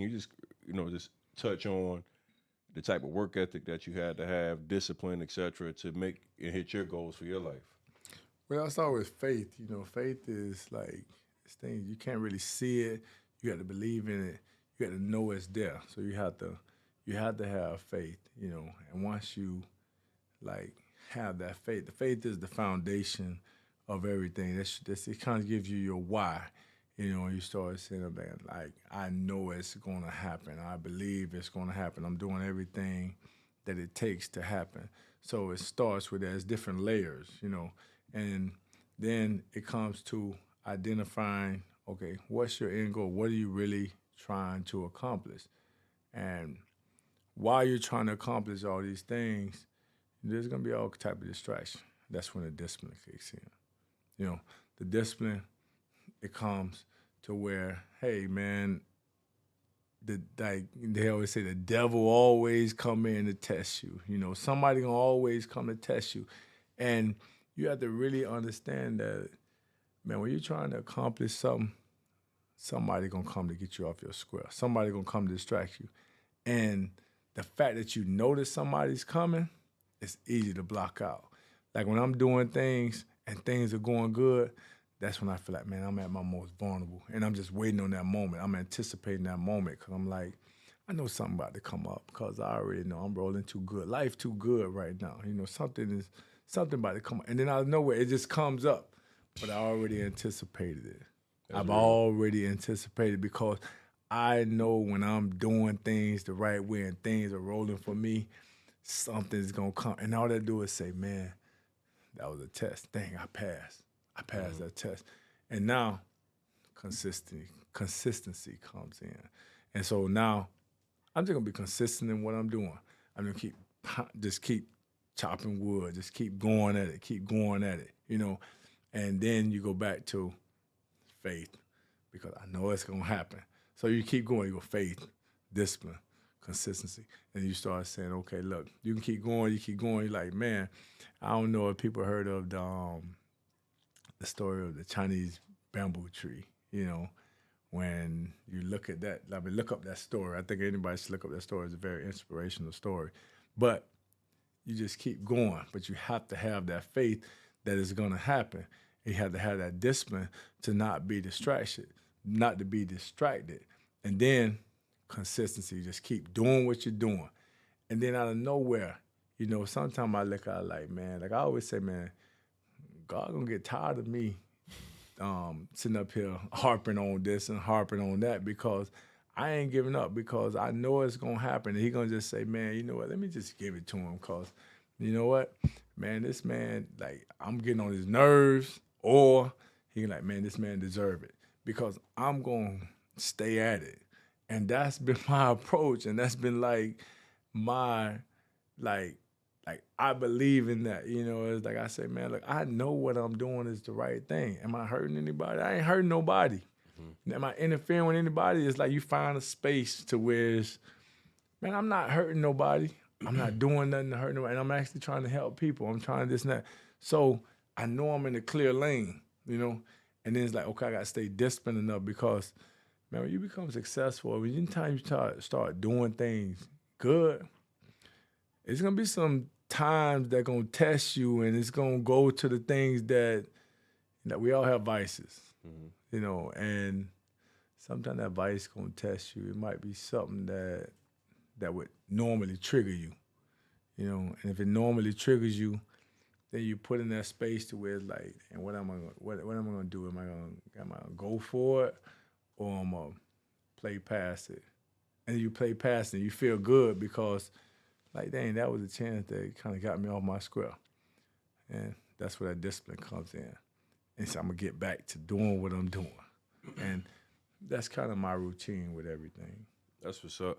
Can you just just touch on the type of work ethic that you had to have, discipline, etc., to make and hit your goals for your life? Well, I start with faith. Faith is like this thing you can't really see it. You got to believe in it. You got to know it's there. So you have to have faith. And once you like have that faith, the faith is the foundation of everything. That's it. Kind of gives you your why. And you start saying, "Oh, man, like I know it's gonna happen. I believe it's gonna happen. I'm doing everything that it takes to happen." So it starts with there's different layers, and then it comes to identifying, okay, what's your end goal? What are you really trying to accomplish? And while you're trying to accomplish all these things, there's gonna be all type of distraction. That's when the discipline kicks in. You know, the discipline it comes to where, hey man, like they always say, the devil always come in to test you. Somebody gonna always come to test you, and you have to really understand that, man. When you're trying to accomplish something, somebody gonna come to get you off your square. Somebody gonna come to distract you, and the fact that you notice somebody's coming, it's easy to block out. Like when I'm doing things and things are going good, that's when I feel like, man, I'm at my most vulnerable. And I'm just waiting on that moment. I'm anticipating that moment because I'm like, I know something about to come up because I already know I'm rolling too good. Life too good right now. Something about to come up. And then out of nowhere, it just comes up. But I already anticipated it. That's I've real. already anticipated because I know when I'm doing things the right way and things are rolling for me, something's gonna come. And all they do is say, man, that was a test. Dang, I passed. I passed that test. And now consistency comes in. And so now I'm just gonna be consistent in what I'm doing. I'm gonna keep chopping wood, just keep going at it. And then you go back to faith because I know it's gonna happen. So you keep going. You go faith, discipline, consistency, and you start saying, okay, look, you can keep going. You keep going. You're like, man, I don't know if people heard of the story of the Chinese bamboo tree. When you look at that, I mean, look up that story. I think anybody should look up that story. It's a very inspirational story. But you just keep going, but you have to have that faith that it's going to happen. You have to have that discipline to not be not to be distracted. And then consistency, just keep doing what you're doing. And then out of nowhere, sometimes I look out like, man, like I always say, man, God gonna get tired of me sitting up here harping on this and harping on that because I ain't giving up because I know it's gonna happen. And he gonna just say, man, you know what? Let me just give it to him because you know what, man, this man like I'm getting on his nerves, or he like, man, this man deserve it because I'm gonna stay at it, and that's been my approach, and that's been like my like I believe in that. It's like I say, man, look, I know what I'm doing is the right thing. Am I hurting anybody? I ain't hurting nobody. Am I interfering with anybody? It's like you find a space to where it's, man, I'm not hurting nobody. I'm not doing nothing to hurt nobody. And I'm actually trying to help people. I'm trying this and that. So I know I'm in a clear lane. And then it's like, okay, I gotta stay disciplined enough because, man, when you become successful, when anytime you start doing things good, it's gonna be some times that gonna test you, and it's gonna go to the things that we all have vices, and sometimes that vice gonna test you. It might be something that would normally trigger you, and if it normally triggers you, then you put in that space to where it's like, and what am I gonna do? Am I gonna go for it, or am I gonna play past it? And you play past it, you feel good because like, dang, that was a chance that kind of got me off my square. And that's where that discipline comes in. And so I'm going to get back to doing what I'm doing. And that's kind of my routine with everything. That's what's up.